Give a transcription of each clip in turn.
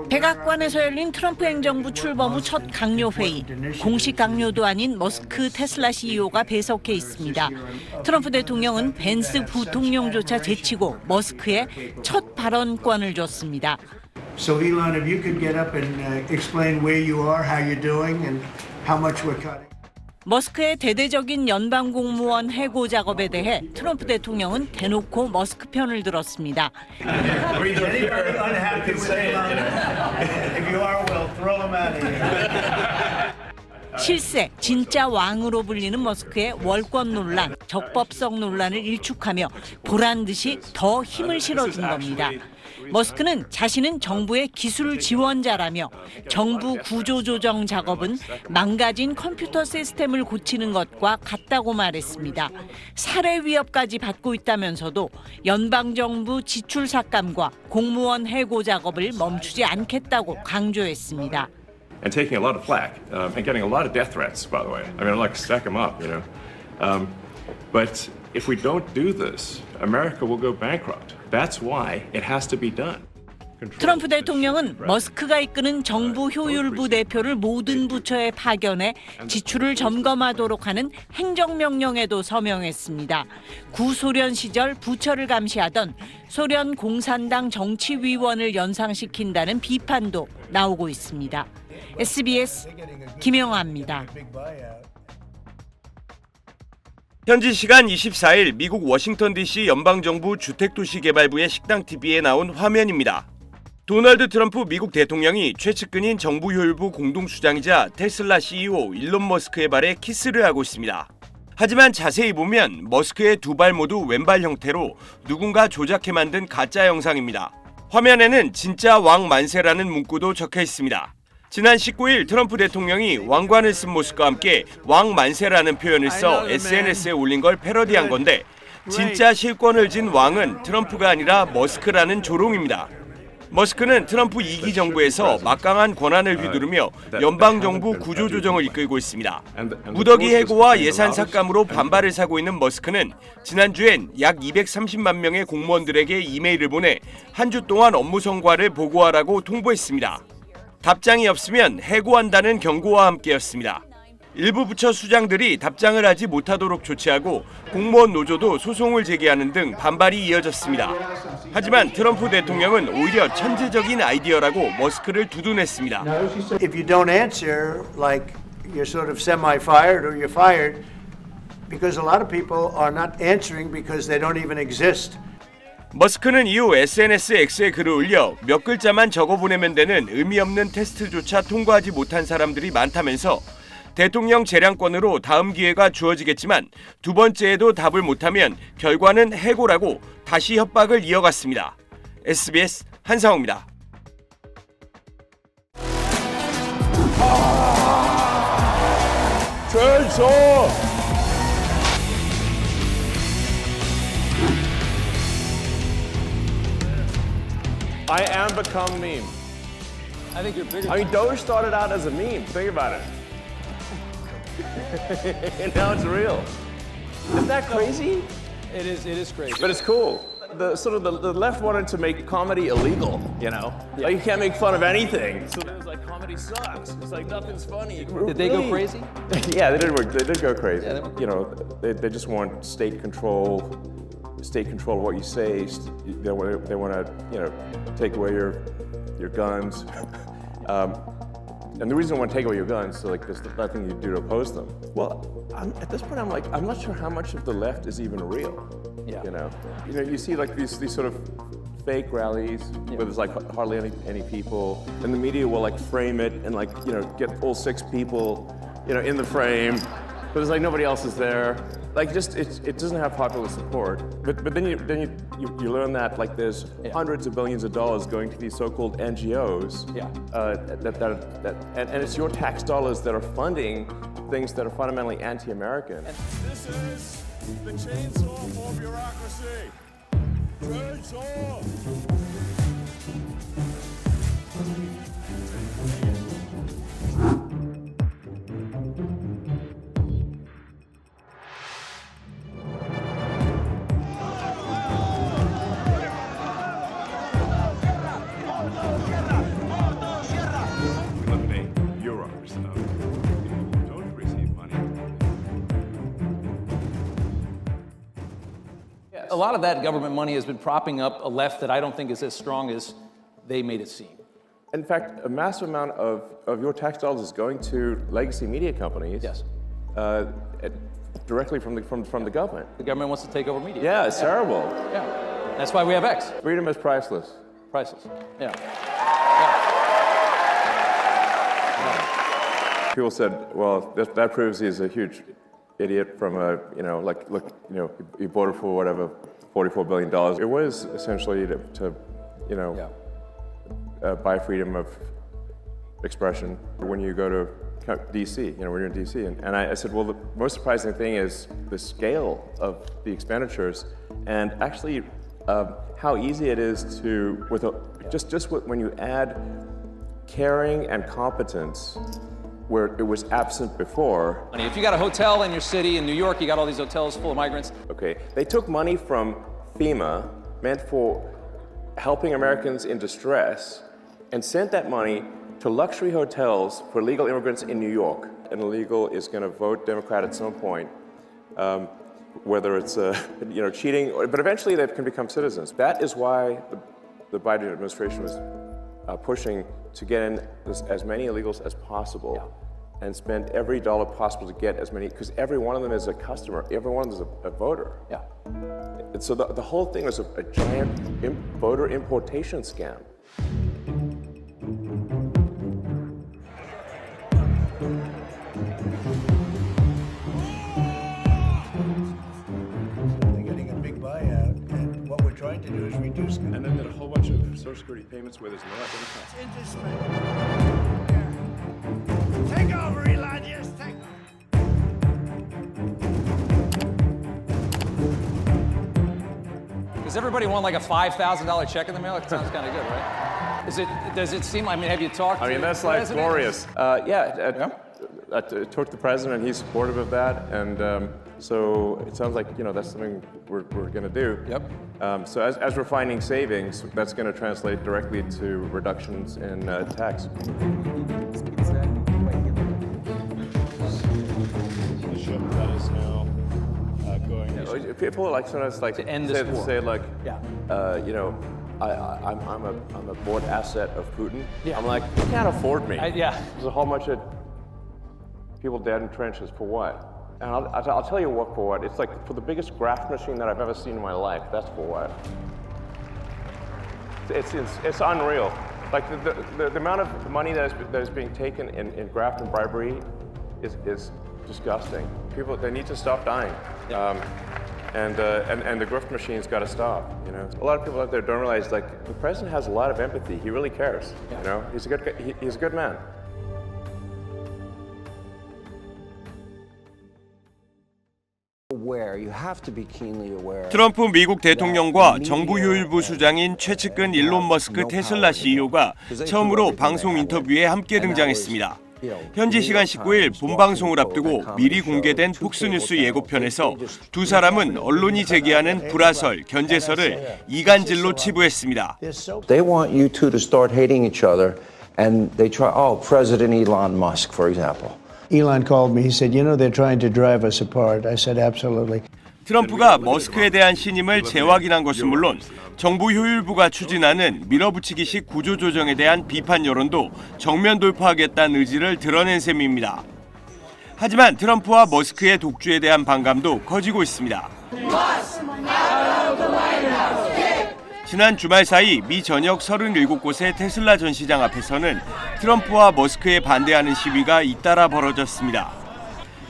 백악관에서 열린 트럼프 행정부 출범 후 첫 강요 회의. 공식 강요도 아닌 머스크 테슬라 CEO가 배석해 있습니다. 트럼프 대통령은 벤스 부통령조차 제치고 머스크에 첫 발언권을 줬습니다. So Elon, if you could get up and explain where you are, how you're doing, and how much we're cutting. 머스크의 대대적인 연방 공무원 해고 작업에 대해 트럼프 대통령은 대놓고 머스크 편을 들었습니다. Anybody unhappy with Elon? If you are, well, throw him out of here. 실세, 진짜 왕으로 불리는 머스크의 월권 논란, 적법성 논란을 일축하며 보란 듯이 더 힘을 실어준 겁니다. 머스크는 자신은 정부의 기술 지원자라며 정부 구조조정 작업은 망가진 컴퓨터 시스템을 고치는 것과 같다고 말했습니다. 살해 위협까지 받고 있다면서도 연방정부 지출 삭감과 공무원 해고 작업을 멈추지 않겠다고 강조했습니다. And taking a lot of flack and getting a lot of death threats, by the way. I mean, I'd like to stack them up, you know. But if we don't do this, America will go bankrupt. That's why it has to be done. 트럼프 대통령은 머스크가 이끄는 정부 효율부 대표를 모든 부처에 파견해 지출을 점검하도록 하는 행정명령에도 서명했습니다. 구소련 시절 부처를 감시하던 소련 공산당 정치위원을 연상시킨다는 비판도 나오고 있습니다. SBS 김영아입니다. 현지 시간 24일 미국 워싱턴 DC 연방정부 주택도시개발부의 식당 TV에 나온 화면입니다. 도널드 트럼프 미국 대통령이 최측근인 정부효율부 공동수장이자 테슬라 CEO 일론 머스크의 발에 키스를 하고 있습니다. 하지만 자세히 보면 머스크의 두 발 모두 왼발 형태로 누군가 조작해 만든 가짜 영상입니다. 화면에는 진짜 왕 만세라는 문구도 적혀 있습니다. 지난 19일 트럼프 대통령이 왕관을 쓴 모습과 함께 왕 만세라는 표현을 써 SNS에 올린 걸 패러디한 건데 진짜 실권을 쥔 왕은 트럼프가 아니라 머스크라는 조롱입니다. 머스크는 트럼프 2기 정부에서 막강한 권한을 휘두르며 연방정부 구조조정을 이끌고 있습니다. 무더기 해고와 예산 삭감으로 반발을 사고 있는 머스크는 지난주엔 약 230만 명의 공무원들에게 이메일을 보내 한 주 동안 업무 성과를 보고하라고 통보했습니다. 답장이 없으면 해고한다는 경고와 함께였습니다. 일부 부처 수장들이 답장을 하지 못하도록 조치하고 공무원 노조도 소송을 제기하는 등 반발이 이어졌습니다. 하지만 트럼프 대통령은 오히려 천재적인 아이디어라고 머스크를 두둔했습니다. If you don't answer, like you're sort of semi-fired or you're fired, because a lot of people are not answering because they don't even exist. 머스크는 이후 SNS X에 글을 올려 몇 글자만 적어보내면 되는 의미 없는 테스트조차 통과하지 못한 사람들이 많다면서 대통령 재량권으로 다음 기회가 주어지겠지만 두 번째에도 답을 못하면 결과는 해고라고 다시 협박을 이어갔습니다. SBS 한상호입니다. I am become meme. I think you're bigger. I mean, Doge started out as a meme. Think about it. And now it's real. Isn't that crazy? It is crazy. But it's cool. The left wanted to make comedy illegal, you know? Like you can't make fun of anything. So it was like comedy sucks. It's like nothing's funny. Did they go crazy? Yeah, they did go crazy. Yeah, You know, they just want state control of what you say. They want to, you know, take away your guns. And the reason I want to take away your guns, so like there's nothing you do to oppose them. Well, at this point, I'm not sure how much of the left is even real. Yeah. You know, you see like these sort of fake rallies where there's like hardly any people, and the media will like frame it and like get all 6 people, in the frame, but there's like nobody else is there. Like it doesn't have popular support. But then you learn that like there's hundreds of billions of dollars going to these so-called NGOs. Yeah. And it's your tax dollars that are funding things that are fundamentally anti-American. This is the chainsaw for bureaucracy. Chainsaw. a lot of that government money has been propping up a left that I don't think is as strong as they made it seem. In fact, a massive amount of your tax dollars is going to legacy media companies. Yes. Directly from the government. The government wants to take over media. Yeah, it's terrible. Yeah. That's why we have X. Freedom is priceless. Priceless. Yeah. People said, well, that proves he's a huge idiot from a, look, he voted for whatever, $44 billion. It was essentially to buy freedom of expression when you go to DC, when you're in DC. And I said, well, the most surprising thing is the scale of the expenditures and actually how easy it is to, when you add caring and competence where it was absent before. If you got a hotel in your city in New York, you got all these hotels full of migrants. Okay, they took money from FEMA, meant for helping Americans in distress, and sent that money to luxury hotels for illegal immigrants in New York. An illegal is going to vote Democrat at some point, whether it's cheating, but eventually they can become citizens. That is why the Biden administration was pushing to get in as many illegals as possible, and spend every dollar possible to get as many, because every one of them is a customer, every one of them is a voter. Yeah. And so the whole thing was a giant voter importation scam. They're getting a big buyout, and what we're trying to do is reduce. And then did a whole bunch of Social Security payments where there's no identification. Take over, Elon. Yes, take over. Does everybody want like a $5,000 check in the mail? It sounds kind of good, right? Does it seem, have you talked to That's the like president? glorious. I talked to the president, he's supportive of that, and so it sounds like that's something we're going to do. Yep. So as we're finding savings, that's going to translate directly to reductions in tax. The ship that is now going. People sometimes To end this war. say like, Yeah. I'm a bought asset of Putin. Yeah. I'm like, you can't afford me. Yeah. There's a whole bunch of people dead in trenches for what? And I'll tell you what for what. It's like for the biggest graft machine that I've ever seen in my life. That's for what. It's unreal. Like the amount of money that is being taken in graft and bribery is disgusting. People, they need to stop dying. And the grift machine's got to stop. A lot of people out there don't realize the president has a lot of empathy. He really cares. He's a good guy. He's a good man. 트럼프 미국 대통령과 정부 효율부 수장인 최측근 일론 머스크 테슬라 CEO가 처음으로 방송 인터뷰에 함께 등장했습니다. 현지 시간 19일 본방송을 앞두고 미리 공개된 폭스뉴스 예고편에서 두 사람은 언론이 제기하는 불화설, 견제설을 이간질로 치부했습니다. They want you two to start hating each other, and they try. Oh, President Elon Musk, for example. Elon called me. He said, they're trying to drive us apart. I said, absolutely. 트럼프가 머스크에 대한 신임을 재확인한 것은 물론 정부 효율부가 추진하는 밀어붙이기식 구조조정에 대한 비판 여론도 정면 돌파하겠다는 의지를 드러낸 셈입니다. 하지만 트럼프와 머스크의 독주에 대한 반감도 커지고 있습니다. 지난 주말 사이 미 전역 37곳의 테슬라 전시장 앞에서는 트럼프와 머스크에 반대하는 시위가 잇따라 벌어졌습니다.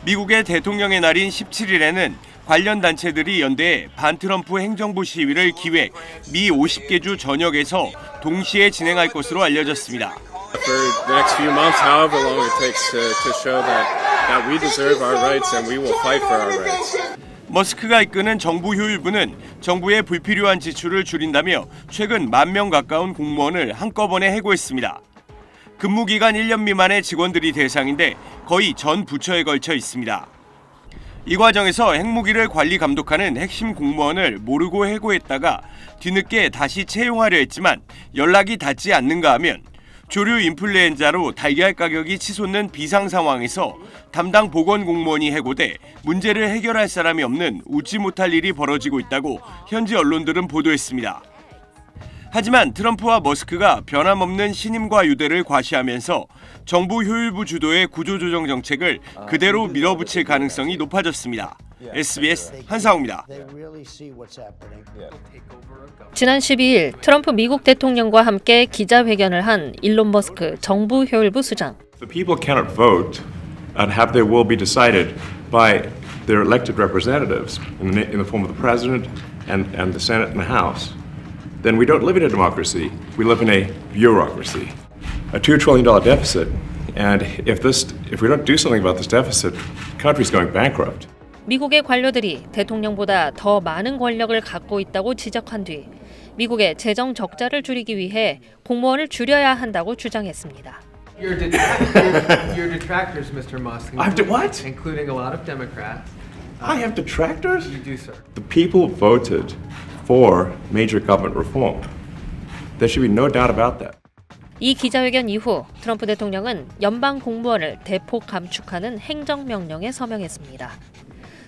미국의 대통령의 날인 17일에는 관련 단체들이 연대해 반트럼프 행정부 시위를 기획, 미 50개 주 전역에서 동시에 진행할 것으로 알려졌습니다. For the next few months, however long it takes to show that we deserve our rights and we will fight for our rights. 머스크가 이끄는 정부 효율부는 정부의 불필요한 지출을 줄인다며 최근 10,000명 가까운 공무원을 한꺼번에 해고했습니다. 근무기간 1년 미만의 직원들이 대상인데 거의 전 부처에 걸쳐 있습니다. 이 과정에서 핵무기를 관리 감독하는 핵심 공무원을 모르고 해고했다가 뒤늦게 다시 채용하려 했지만 연락이 닿지 않는가 하면 조류 인플루엔자로 달걀 가격이 치솟는 비상 상황에서 담당 보건 공무원이 해고돼 문제를 해결할 사람이 없는 웃지 못할 일이 벌어지고 있다고 현지 언론들은 보도했습니다. 하지만 트럼프와 머스크가 변함없는 신임과 유대를 과시하면서 정부 효율부 주도의 구조조정 정책을 그대로 밀어붙일 가능성이 높아졌습니다. SBS 한상우입니다. 지난 12일 트럼프 미국 대통령과 함께 기자회견을 한 일론 머스크 정부 효율부 수장. The people cannot vote and have their will be decided by their elected representatives in the form of the president and the Senate and the House. Then we don't live in a democracy. We live in a bureaucracy. A $2 trillion deficit, and if we don't do something about this deficit, the country's going bankrupt. 미국의 관료들이 대통령보다 더 많은 권력을 갖고 있다고 지적한 뒤 미국의 재정 적자를 줄이기 위해 공무원을 줄여야 한다고 주장했습니다. Your detractors, Mr. Musk. I have to what? Including a lot of Democrats. I have detractors? You do, sir. The people voted for major government reform. There should be no doubt about that. 이 기자회견 이후 트럼프 대통령은 연방 공무원을 대폭 감축하는 행정명령에 서명했습니다.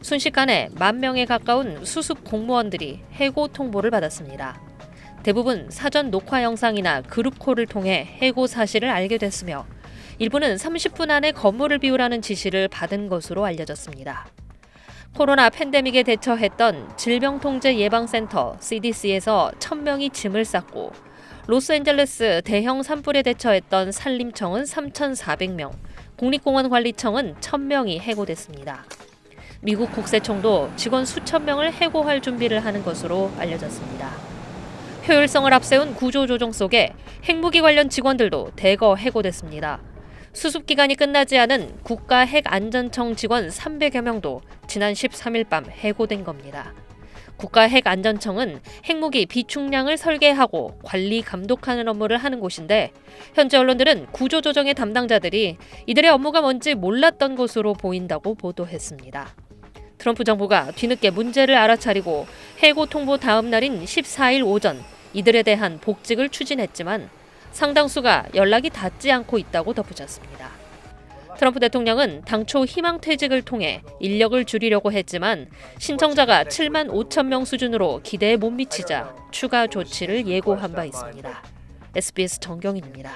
순식간에 10,000명에 가까운 수습 공무원들이 해고 통보를 받았습니다. 대부분 사전 녹화 영상이나 그룹콜을 통해 해고 사실을 알게 됐으며 일부는 30분 안에 건물을 비우라는 지시를 받은 것으로 알려졌습니다. 코로나 팬데믹에 대처했던 질병통제예방센터 CDC에서 1,000명이 짐을 쌌고 로스앤젤레스 대형 산불에 대처했던 산림청은 3,400명, 국립공원관리청은 1,000명이 해고됐습니다. 미국 국세청도 직원 수천 명을 해고할 준비를 하는 것으로 알려졌습니다. 효율성을 앞세운 구조조정 속에 핵무기 관련 직원들도 대거 해고됐습니다. 수습기간이 끝나지 않은 국가핵안전청 직원 300여 명도 지난 13일 밤 해고된 겁니다. 국가핵안전청은 핵무기 비축량을 설계하고 관리 감독하는 업무를 하는 곳인데 현지 언론들은 구조조정의 담당자들이 이들의 업무가 뭔지 몰랐던 것으로 보인다고 보도했습니다. 트럼프 정부가 뒤늦게 문제를 알아차리고 해고 통보 다음 날인 14일 오전 이들에 대한 복직을 추진했지만 상당수가 연락이 닿지 않고 있다고 덧붙였습니다. 트럼프 대통령은 당초 희망퇴직을 통해 인력을 줄이려고 했지만 신청자가 7만 5천 명 수준으로 기대에 못 미치자 추가 조치를 예고한 바 있습니다. SBS 정경인입니다.